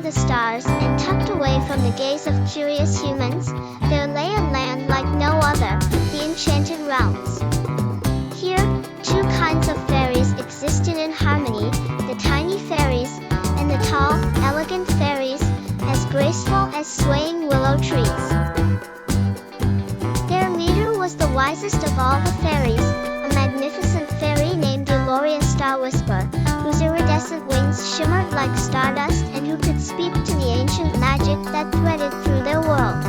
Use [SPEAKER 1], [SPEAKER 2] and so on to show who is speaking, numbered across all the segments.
[SPEAKER 1] the stars and tucked away from the gaze of curious humans, there lay a land like no other, the Enchanted Realms. Here, two kinds of fairies existed in harmony, the tiny fairies, and the tall, elegant fairies, as graceful as swaying willow trees. Their leader was the wisest of all the fairies, a magnificent fairy named Aeloria Starwhisper, whose iridescent wings shimmered like stardust and who could speak to the ancient magic that threaded through their world.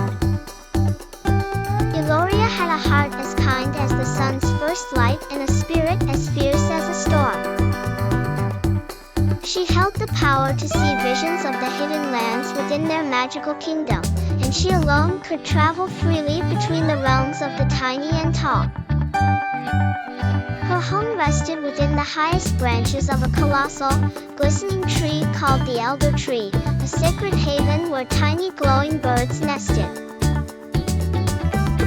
[SPEAKER 1] Aeloria had a heart as kind as the sun's first light and a spirit as fierce as a storm. She held the power to see visions of the hidden lands within their magical kingdom, and she alone could travel freely between the realms of the tiny and tall. Her home rested within the highest branches of a colossal, glistening tree called the Elder Tree, a sacred haven where tiny glowing birds nested.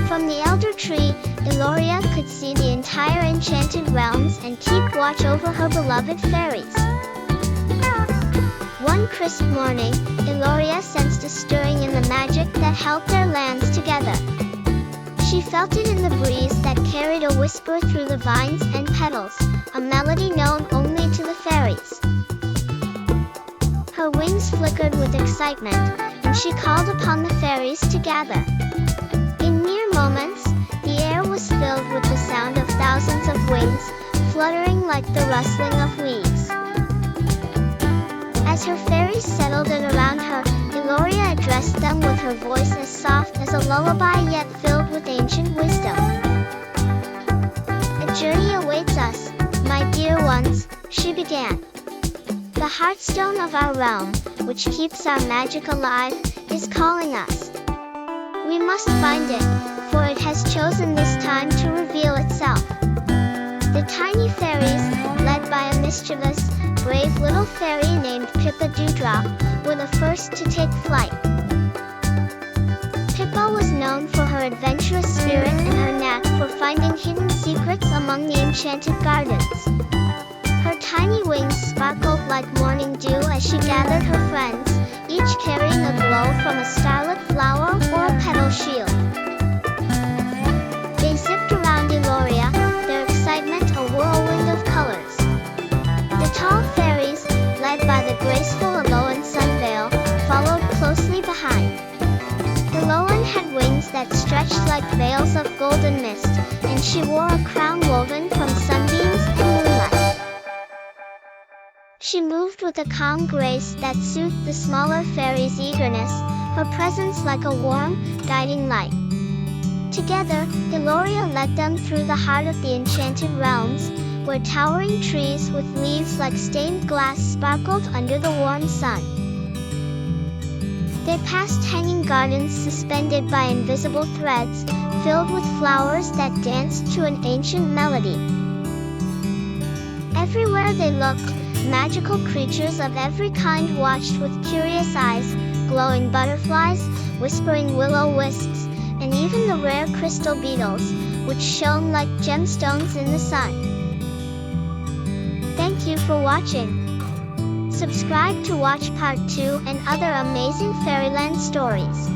[SPEAKER 1] From the Elder Tree, Aeloria could see the entire Enchanted Realms and keep watch over her beloved fairies. One crisp morning, Aeloria sensed a stirring in the magic that held their lands together. She felt it in the breeze that carried a whisper through the vines and petals, a melody known only to the fairies. Her wings flickered with excitement, and she called upon the fairies to gather. In mere moments, the air was filled with the sound of thousands of wings, fluttering like the rustling of leaves. As her fairies settled in around her, Aeloria addressed them with her voice as soft as a lullaby yet filled with ancient wisdom. "A journey awaits us, my dear ones," she began. "The Heartstone of our realm, which keeps our magic alive, is calling us. We must find it, for it has chosen this time to reveal itself." The tiny fairies, led by a mischievous, brave little fairy named Pippa Dewdrop, were the first to take flight. Pippa was known for her adventurous spirit and her knack for finding hidden secrets among the enchanted gardens. Her tiny wings sparkled like morning dew as she gathered her friends, each carrying a glow from a starlit flower or a petal shield. They zipped around Aeloria, their excitement a whirlwind of colors. The tall fairies, led by the graceful Alolan Sunveil, followed closely behind. Alolan had wings that stretched like veils of golden mist, and she wore a crown woven from sunbeams and moonlight. She moved with a calm grace that soothed the smaller fairies' eagerness, her presence like a warm, guiding light. Together, Aeloria led them through the heart of the Enchanted Realms, where towering trees with leaves like stained glass sparkled under the warm sun. They passed hanging gardens suspended by invisible threads, filled with flowers that danced to an ancient melody. Everywhere they looked, magical creatures of every kind watched with curious eyes, glowing butterflies, whispering will-o'-wisps, and even the rare crystal beetles, which shone like gemstones in the sun. Thank you for watching. Subscribe to watch part 2 and other amazing Fairyland stories.